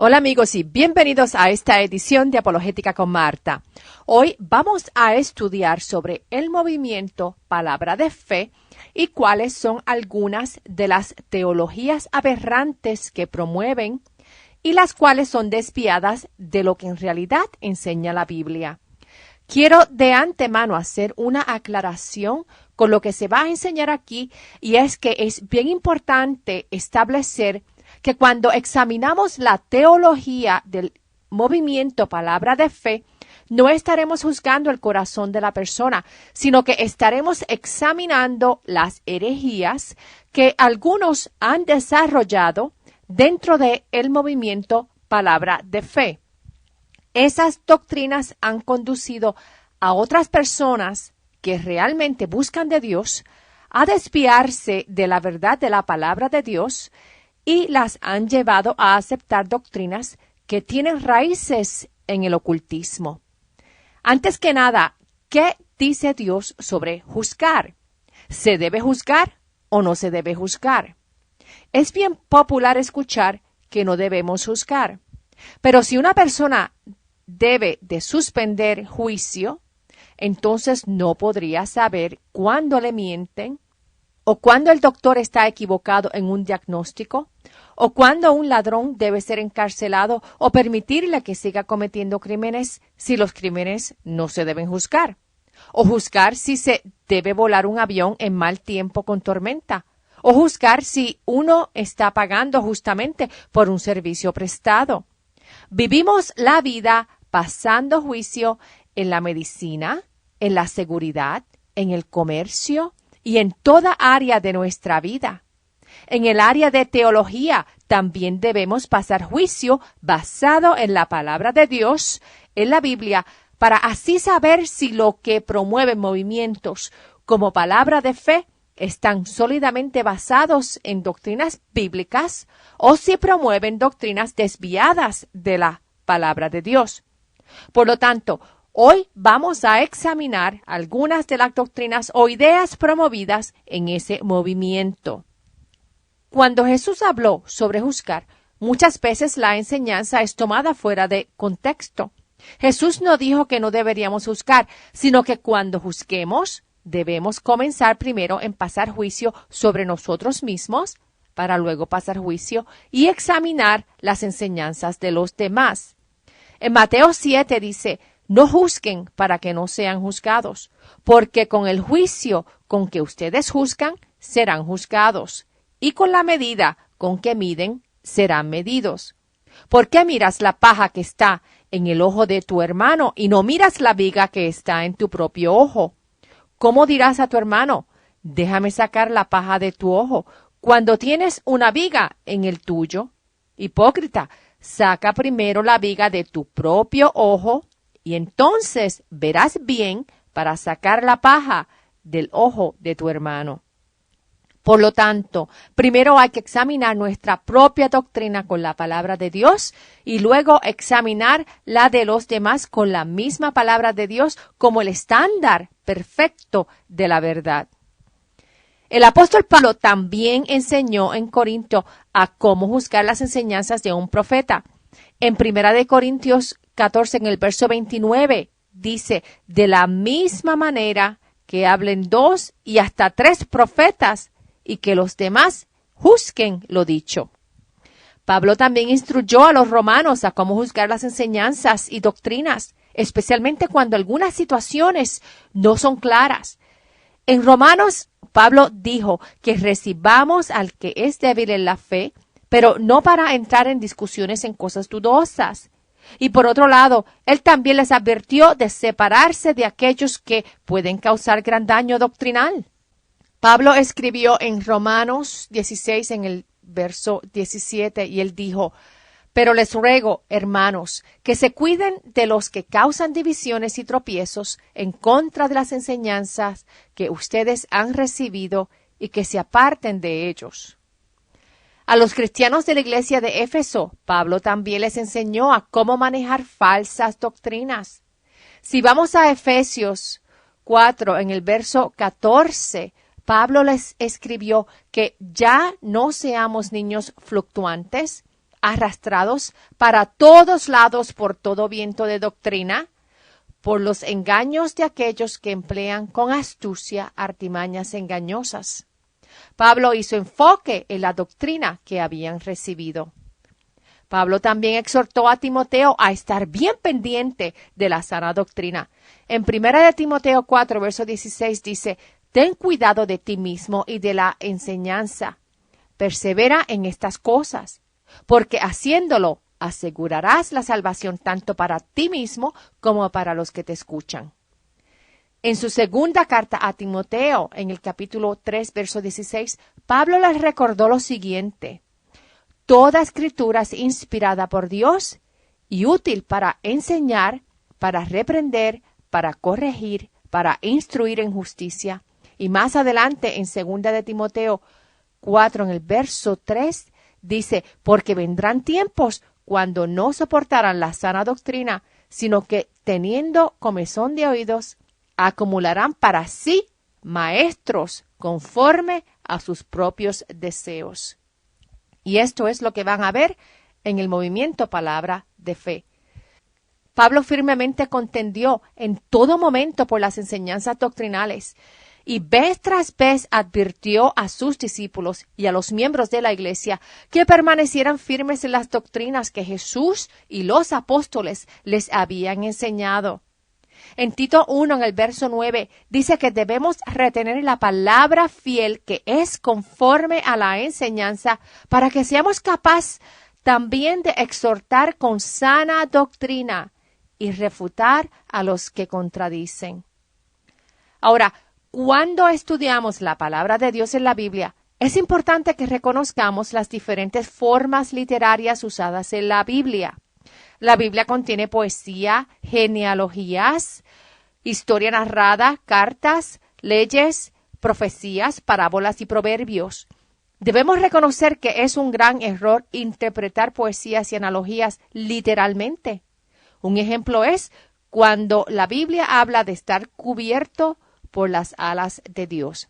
Hola amigos y bienvenidos a esta edición de Apologética con Marta. Hoy vamos a estudiar sobre el movimiento Palabra de Fe y cuáles son algunas de las teologías aberrantes que promueven y las cuales son desviadas de lo que en realidad enseña la Biblia. Quiero de antemano hacer una aclaración con lo que se va a enseñar aquí, y es que es bien importante establecer que cuando examinamos la teología del movimiento Palabra de Fe, no estaremos juzgando el corazón de la persona, sino que estaremos examinando las herejías que algunos han desarrollado dentro del movimiento Palabra de Fe. Esas doctrinas han conducido a otras personas que realmente buscan de Dios a desviarse de la verdad de la palabra de Dios y las han llevado a aceptar doctrinas que tienen raíces en el ocultismo. Antes que nada, ¿qué dice Dios sobre juzgar? ¿Se debe juzgar o no se debe juzgar? Es bien popular escuchar que no debemos juzgar, pero si una persona debe de suspender juicio, entonces no podría saber cuándo le mienten, o cuándo el doctor está equivocado en un diagnóstico, o cuándo un ladrón debe ser encarcelado o permitirle que siga cometiendo crímenes si los crímenes no se deben juzgar, o juzgar si se debe volar un avión en mal tiempo con tormenta, o juzgar si uno está pagando justamente por un servicio prestado. Vivimos la vida pasando juicio en la medicina, en la seguridad, en el comercio y en toda área de nuestra vida. En el área de teología también debemos pasar juicio basado en la palabra de Dios, en la Biblia, para así saber si lo que promueven movimientos como palabra de fe están sólidamente basados en doctrinas bíblicas o si promueven doctrinas desviadas de la palabra de Dios. Por lo tanto, hoy vamos a examinar algunas de las doctrinas o ideas promovidas en ese movimiento. Cuando Jesús habló sobre juzgar, muchas veces la enseñanza es tomada fuera de contexto. Jesús no dijo que no deberíamos juzgar, sino que cuando juzguemos, debemos comenzar primero en pasar juicio sobre nosotros mismos, para luego pasar juicio y examinar las enseñanzas de los demás. En Mateo 7 dice: no juzguen para que no sean juzgados, porque con el juicio con que ustedes juzgan, serán juzgados, y con la medida con que miden, serán medidos. ¿Por qué miras la paja que está en el ojo de tu hermano y no miras la viga que está en tu propio ojo? ¿Cómo dirás a tu hermano: déjame sacar la paja de tu ojo, cuando tienes una viga en el tuyo? Hipócrita, saca primero la viga de tu propio ojo, y entonces verás bien para sacar la paja del ojo de tu hermano. Por lo tanto, primero hay que examinar nuestra propia doctrina con la palabra de Dios y luego examinar la de los demás con la misma palabra de Dios como el estándar perfecto de la verdad. El apóstol Pablo también enseñó en Corinto a cómo juzgar las enseñanzas de un profeta. En 1 Corintios 14, en el verso 29, dice: de la misma manera que hablen 2 y hasta 3 profetas, y que los demás juzguen lo dicho. Pablo también instruyó a los romanos a cómo juzgar las enseñanzas y doctrinas, especialmente cuando algunas situaciones no son claras. En Romanos, Pablo dijo que recibamos al que es débil en la fe, pero no para entrar en discusiones en cosas dudosas. Y por otro lado, él también les advirtió de separarse de aquellos que pueden causar gran daño doctrinal. Pablo escribió en Romanos 16, en el verso 17, y él dijo: pero les ruego, hermanos, que se cuiden de los que causan divisiones y tropiezos en contra de las enseñanzas que ustedes han recibido y que se aparten de ellos. A los cristianos de la iglesia de Éfeso, Pablo también les enseñó a cómo manejar falsas doctrinas. Si vamos a Efesios 4, en el verso 14, Pablo les escribió que ya no seamos niños fluctuantes, arrastrados para todos lados por todo viento de doctrina, por los engaños de aquellos que emplean con astucia artimañas engañosas. Pablo hizo enfoque en la doctrina que habían recibido. Pablo también exhortó a Timoteo a estar bien pendiente de la sana doctrina. En 1 Timoteo 4, verso 16 dice, «Ten cuidado de ti mismo y de la enseñanza. Persevera en estas cosas, porque haciéndolo asegurarás la salvación tanto para ti mismo como para los que te escuchan». En su segunda carta a Timoteo, en el capítulo 3, verso 16, Pablo les recordó lo siguiente: «Toda escritura es inspirada por Dios y útil para enseñar, para reprender, para corregir, para instruir en justicia». Y más adelante, en 2 de Timoteo 4, en el verso 3, dice, «Porque vendrán tiempos cuando no soportarán la sana doctrina, sino que, teniendo comezón de oídos, acumularán para sí maestros conforme a sus propios deseos». Y esto es lo que van a ver en el movimiento Palabra de Fe. Pablo firmemente contendió en todo momento por las enseñanzas doctrinales y vez tras vez advirtió a sus discípulos y a los miembros de la iglesia que permanecieran firmes en las doctrinas que Jesús y los apóstoles les habían enseñado. En Tito 1, en el verso 9, dice que debemos retener la palabra fiel que es conforme a la enseñanza para que seamos capaces también de exhortar con sana doctrina y refutar a los que contradicen. Ahora, cuando estudiamos la palabra de Dios en la Biblia, es importante que reconozcamos las diferentes formas literarias usadas en la Biblia. La Biblia contiene poesía, genealogías, historia narrada, cartas, leyes, profecías, parábolas y proverbios. Debemos reconocer que es un gran error interpretar poesías y analogías literalmente. Un ejemplo es cuando la Biblia habla de estar cubierto por las alas de Dios.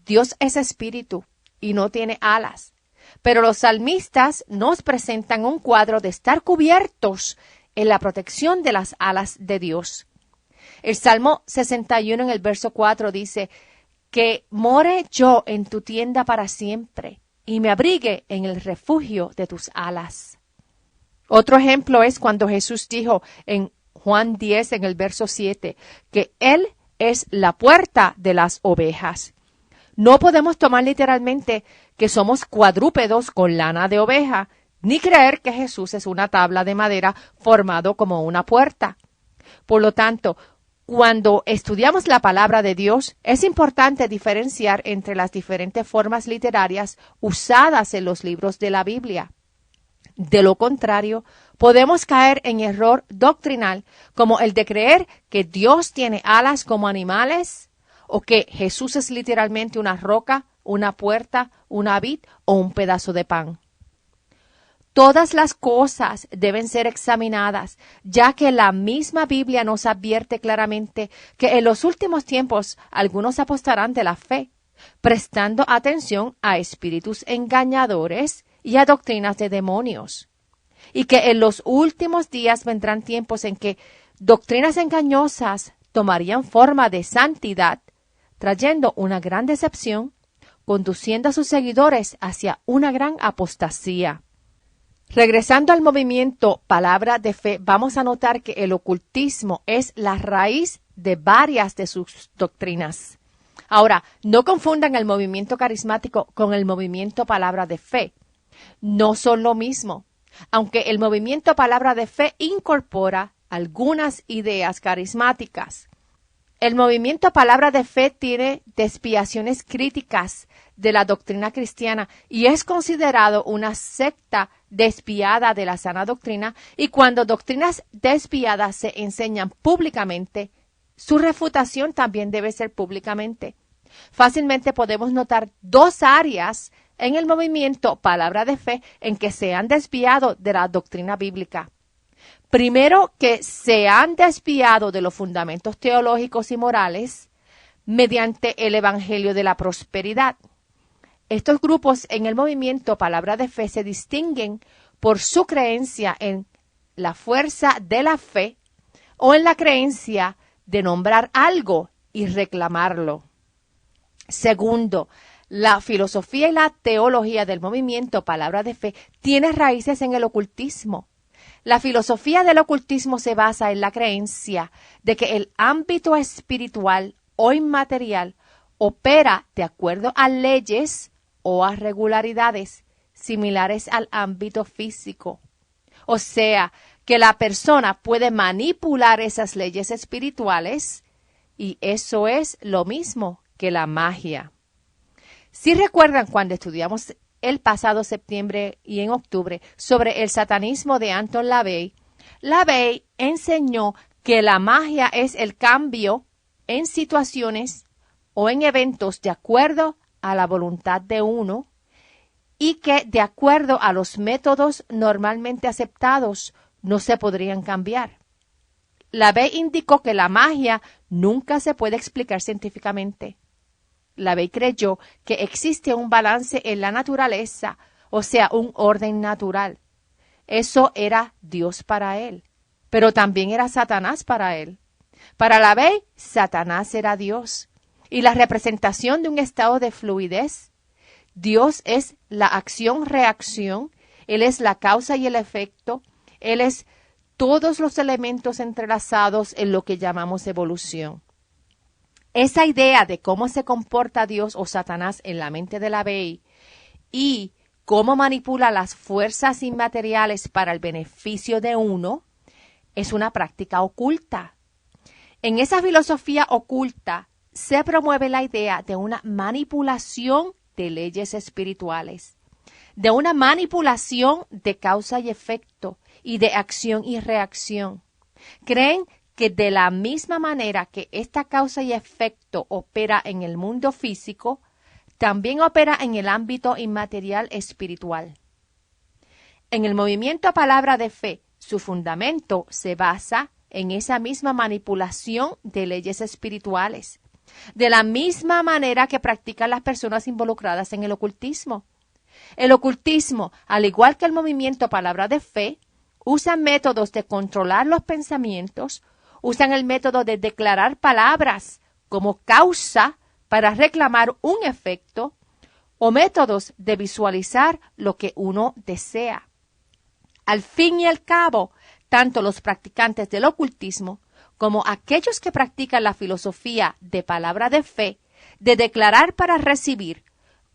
Dios es espíritu y no tiene alas. Pero los salmistas nos presentan un cuadro de estar cubiertos en la protección de las alas de Dios. El Salmo 61 en el verso 4 dice, «Que more yo en tu tienda para siempre y me abrigue en el refugio de tus alas». Otro ejemplo es cuando Jesús dijo en Juan 10 en el verso 7 que Él es la puerta de las ovejas. No podemos tomar literalmente que somos cuadrúpedos con lana de oveja, ni creer que Jesús es una tabla de madera formado como una puerta. Por lo tanto, cuando estudiamos la palabra de Dios, es importante diferenciar entre las diferentes formas literarias usadas en los libros de la Biblia. De lo contrario, podemos caer en error doctrinal como el de creer que Dios tiene alas como animales, o que Jesús es literalmente una roca, una puerta, una vid o un pedazo de pan. Todas las cosas deben ser examinadas, ya que la misma Biblia nos advierte claramente que en los últimos tiempos algunos apostarán de la fe, prestando atención a espíritus engañadores y a doctrinas de demonios, y que en los últimos días vendrán tiempos en que doctrinas engañosas tomarían forma de santidad, trayendo una gran decepción, conduciendo a sus seguidores hacia una gran apostasía. Regresando al movimiento Palabra de Fe, vamos a notar que el ocultismo es la raíz de varias de sus doctrinas. Ahora, no confundan el movimiento carismático con el movimiento Palabra de Fe. No son lo mismo, aunque el movimiento Palabra de Fe incorpora algunas ideas carismáticas. El movimiento Palabra de Fe tiene desviaciones críticas de la doctrina cristiana y es considerado una secta desviada de la sana doctrina, y cuando doctrinas desviadas se enseñan públicamente, su refutación también debe ser públicamente. Fácilmente podemos notar dos áreas en el movimiento Palabra de Fe en que se han desviado de la doctrina bíblica. Primero, que se han desviado de los fundamentos teológicos y morales mediante el evangelio de la prosperidad. Estos grupos en el movimiento Palabra de Fe se distinguen por su creencia en la fuerza de la fe o en la creencia de nombrar algo y reclamarlo. Segundo, la filosofía y la teología del movimiento Palabra de Fe tiene raíces en el ocultismo. La filosofía del ocultismo se basa en la creencia de que el ámbito espiritual o inmaterial opera de acuerdo a leyes o a regularidades similares al ámbito físico. O sea, que la persona puede manipular esas leyes espirituales y eso es lo mismo que la magia. Si recuerdan cuando estudiamos el pasado septiembre y en octubre sobre el satanismo de Anton LaVey, LaVey enseñó que la magia es el cambio en situaciones o en eventos de acuerdo a la voluntad de uno y que de acuerdo a los métodos normalmente aceptados no se podrían cambiar. LaVey indicó que la magia nunca se puede explicar científicamente. LaVey creyó que existe un balance en la naturaleza, o sea, un orden natural. Eso era Dios para él, pero también era Satanás para él. Para LaVey, Satanás era Dios y la representación de un estado de fluidez. Dios es la acción-reacción, Él es la causa y el efecto, Él es todos los elementos entrelazados en lo que llamamos evolución. Esa idea de cómo se comporta Dios o Satanás en la mente de LaVey y cómo manipula las fuerzas inmateriales para el beneficio de uno es una práctica oculta. En esa filosofía oculta se promueve la idea de una manipulación de leyes espirituales, de una manipulación de causa y efecto y de acción y reacción. Creen que de la misma manera que esta causa y efecto opera en el mundo físico, también opera en el ámbito inmaterial espiritual. En el movimiento Palabra de Fe, su fundamento se basa en esa misma manipulación de leyes espirituales, de la misma manera que practican las personas involucradas en el ocultismo. El ocultismo, al igual que el movimiento Palabra de Fe, usa métodos de controlar los pensamientos, usan el método de declarar palabras como causa para reclamar un efecto o métodos de visualizar lo que uno desea. Al fin y al cabo, tanto los practicantes del ocultismo como aquellos que practican la filosofía de Palabra de Fe, de declarar para recibir,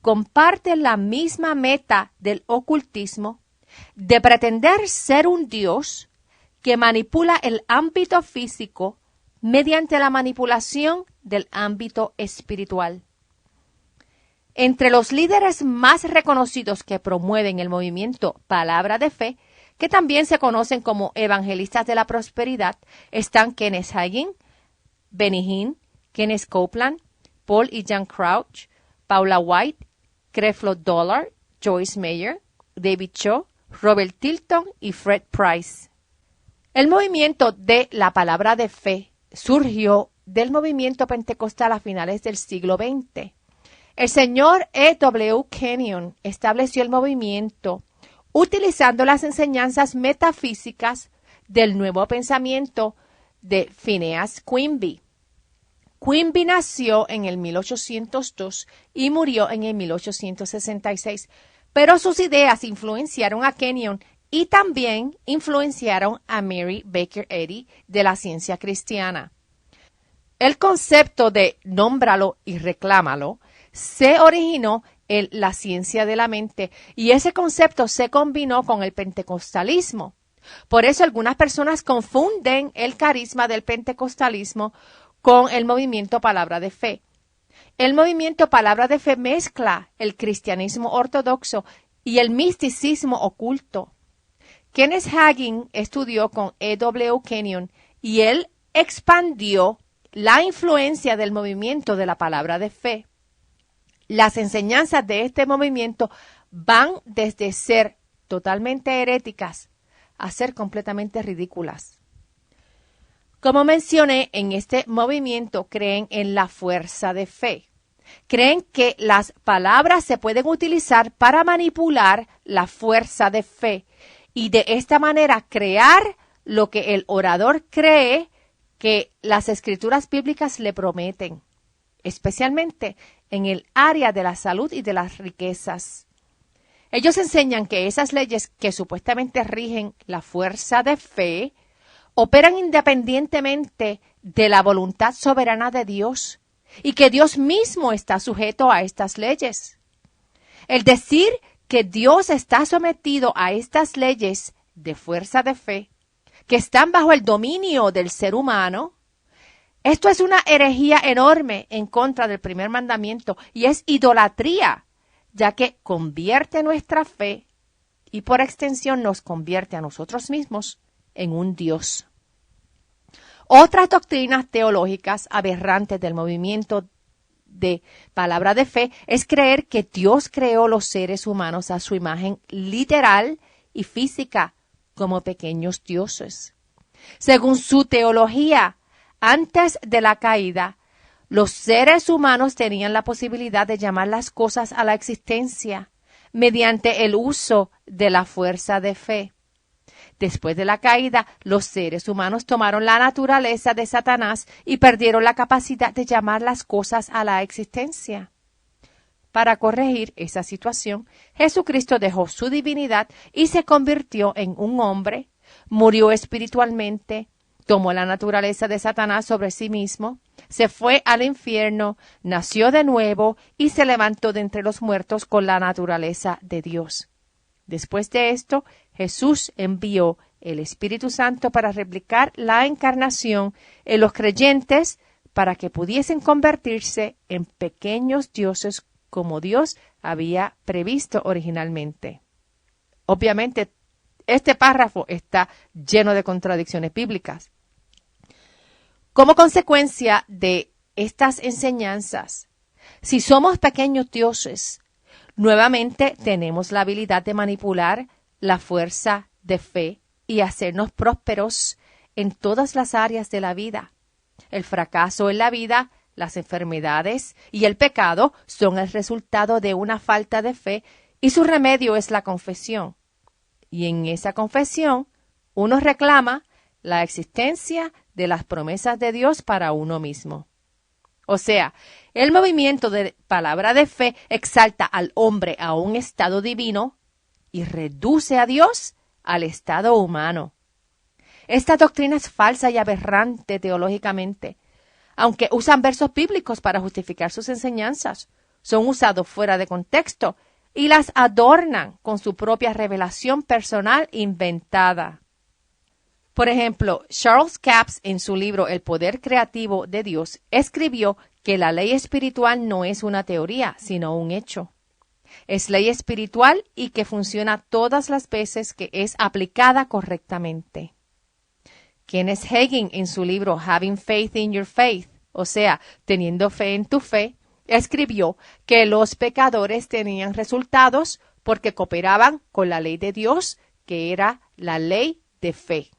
comparten la misma meta del ocultismo de pretender ser un Dios que manipula el ámbito físico mediante la manipulación del ámbito espiritual. Entre los líderes más reconocidos que promueven el movimiento Palabra de Fe, que también se conocen como evangelistas de la prosperidad, están Kenneth Hagin, Benny Hinn, Kenneth Copeland, Paul y Jan Crouch, Paula White, Creflo Dollar, Joyce Meyer, David Cho, Robert Tilton y Fred Price. El movimiento de la Palabra de Fe surgió del movimiento pentecostal a finales del siglo XX. El señor E.W. Kenyon estableció el movimiento utilizando las enseñanzas metafísicas del nuevo pensamiento de Phineas Quimby. Quimby nació en el 1802 y murió en el 1866, pero sus ideas influenciaron a Kenyon y también influenciaron a Mary Baker Eddy de la ciencia cristiana. El concepto de nómbralo y reclámalo se originó en la ciencia de la mente y ese concepto se combinó con el pentecostalismo. Por eso algunas personas confunden el carisma del pentecostalismo con el movimiento Palabra de Fe. El movimiento Palabra de Fe mezcla el cristianismo ortodoxo y el misticismo oculto. Kenneth Hagin estudió con E.W. Kenyon y él expandió la influencia del movimiento de la Palabra de Fe. Las enseñanzas de este movimiento van desde ser totalmente heréticas a ser completamente ridículas. Como mencioné, en este movimiento creen en la fuerza de fe. Creen que las palabras se pueden utilizar para manipular la fuerza de fe y de esta manera crear lo que el orador cree que las escrituras bíblicas le prometen, especialmente en el área de la salud y de las riquezas. Ellos enseñan que esas leyes que supuestamente rigen la fuerza de fe operan independientemente de la voluntad soberana de Dios y que Dios mismo está sujeto a estas leyes. El decir que Dios está sometido a estas leyes de fuerza de fe, que están bajo el dominio del ser humano, esto es una herejía enorme en contra del primer mandamiento y es idolatría, ya que convierte nuestra fe y por extensión nos convierte a nosotros mismos en un Dios. Otras doctrinas teológicas aberrantes del movimiento de palabra de fe es creer que Dios creó los seres humanos a su imagen literal y física como pequeños dioses. Según su teología, antes de la caída, los seres humanos tenían la posibilidad de llamar las cosas a la existencia mediante el uso de la fuerza de fe. Después de la caída, los seres humanos tomaron la naturaleza de Satanás y perdieron la capacidad de llamar las cosas a la existencia. Para corregir esa situación, Jesucristo dejó su divinidad y se convirtió en un hombre, murió espiritualmente, tomó la naturaleza de Satanás sobre sí mismo, se fue al infierno, nació de nuevo y se levantó de entre los muertos con la naturaleza de Dios. Después de esto, Jesús envió el Espíritu Santo para replicar la encarnación en los creyentes para que pudiesen convertirse en pequeños dioses como Dios había previsto originalmente. Obviamente, este párrafo está lleno de contradicciones bíblicas. Como consecuencia de estas enseñanzas, si somos pequeños dioses, nuevamente tenemos la habilidad de manipular la fuerza de fe y hacernos prósperos en todas las áreas de la vida. El fracaso en la vida, las enfermedades y el pecado son el resultado de una falta de fe y su remedio es la confesión. Y en esa confesión uno reclama la existencia de las promesas de Dios para uno mismo. O sea, el movimiento de palabra de fe exalta al hombre a un estado divino y reduce a Dios al estado humano. Esta doctrina es falsa y aberrante teológicamente, aunque usan versos bíblicos para justificar sus enseñanzas. Son usados fuera de contexto y las adornan con su propia revelación personal inventada. Por ejemplo, Charles Capps, en su libro El poder creativo de Dios, escribió que la ley espiritual no es una teoría, sino un hecho. Es ley espiritual y que funciona todas las veces que es aplicada correctamente. Kenneth Hagin, en su libro Having Faith in Your Faith, o sea, teniendo fe en tu fe, escribió que los pecadores tenían resultados porque cooperaban con la ley de Dios, que era la ley de fe.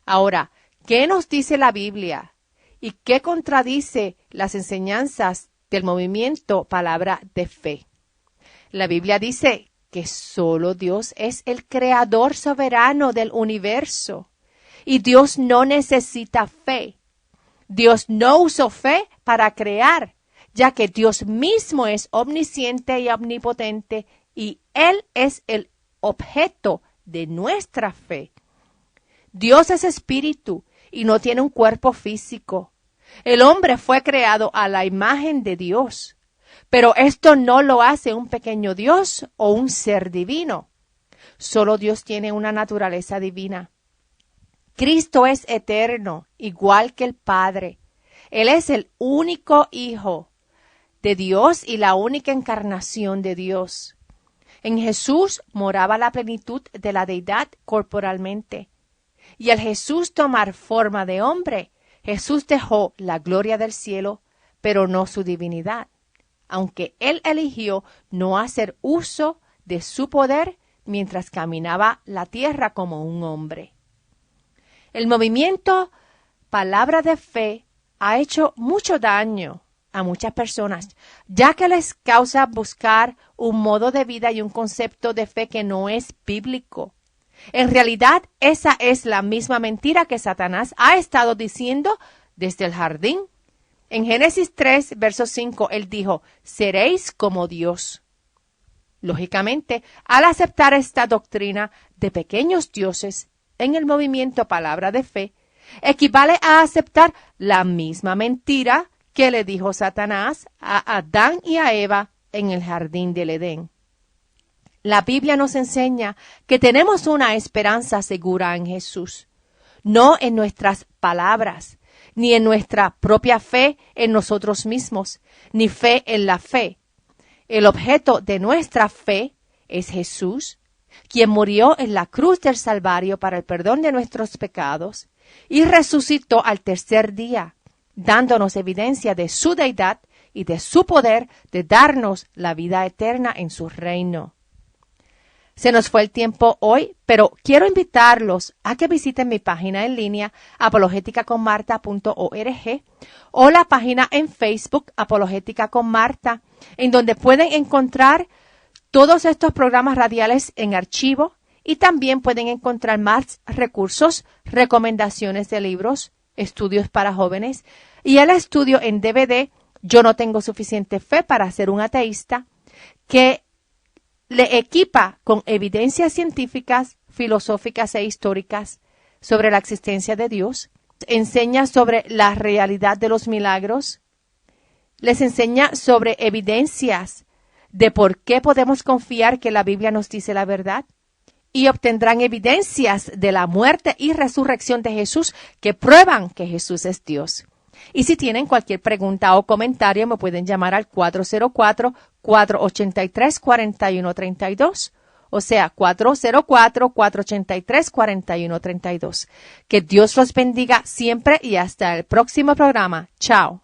Ahora, ¿qué nos dice la Biblia? ¿Y qué contradice las enseñanzas del movimiento palabra de fe? La Biblia dice que solo Dios es el creador soberano del universo y Dios no necesita fe. Dios no usó fe para crear, ya que Dios mismo es omnisciente y omnipotente y Él es el objeto de nuestra fe. Dios es espíritu y no tiene un cuerpo físico. El hombre fue creado a la imagen de Dios, pero esto no lo hace un pequeño Dios o un ser divino. Solo Dios tiene una naturaleza divina. Cristo es eterno, igual que el Padre. Él es el único Hijo de Dios y la única encarnación de Dios. En Jesús moraba la plenitud de la deidad corporalmente. Y al Jesús tomar forma de hombre, Jesús dejó la gloria del cielo, pero no su divinidad, aunque Él eligió no hacer uso de su poder mientras caminaba la tierra como un hombre. El movimiento Palabra de Fe ha hecho mucho daño a muchas personas, ya que les causa buscar un modo de vida y un concepto de fe que no es bíblico. En realidad, esa es la misma mentira que Satanás ha estado diciendo desde el jardín. En Génesis 3, verso 5, él dijo, seréis como Dios. Lógicamente, al aceptar esta doctrina de pequeños dioses en el movimiento Palabra de Fe, equivale a aceptar la misma mentira que le dijo Satanás a Adán y a Eva en el jardín del Edén. La Biblia nos enseña que tenemos una esperanza segura en Jesús, no en nuestras palabras, ni en nuestra propia fe en nosotros mismos, ni fe en la fe. El objeto de nuestra fe es Jesús, quien murió en la cruz del Calvario para el perdón de nuestros pecados y resucitó al tercer día, dándonos evidencia de su deidad y de su poder de darnos la vida eterna en su reino. Se nos fue el tiempo hoy, pero quiero invitarlos a que visiten mi página en línea apologeticaconmarta.org o la página en Facebook Apologética con Marta, en donde pueden encontrar todos estos programas radiales en archivo y también pueden encontrar más recursos, recomendaciones de libros, estudios para jóvenes y el estudio en DVD Yo no tengo suficiente fe para ser un ateísta, que le equipa con evidencias científicas, filosóficas e históricas sobre la existencia de Dios, enseña sobre la realidad de los milagros, les enseña sobre evidencias de por qué podemos confiar que la Biblia nos dice la verdad, y obtendrán evidencias de la muerte y resurrección de Jesús que prueban que Jesús es Dios. Y si tienen cualquier pregunta o comentario, me pueden llamar al 404-483-4132, o sea, 404-483-4132. Que Dios los bendiga siempre y hasta el próximo programa. Chao.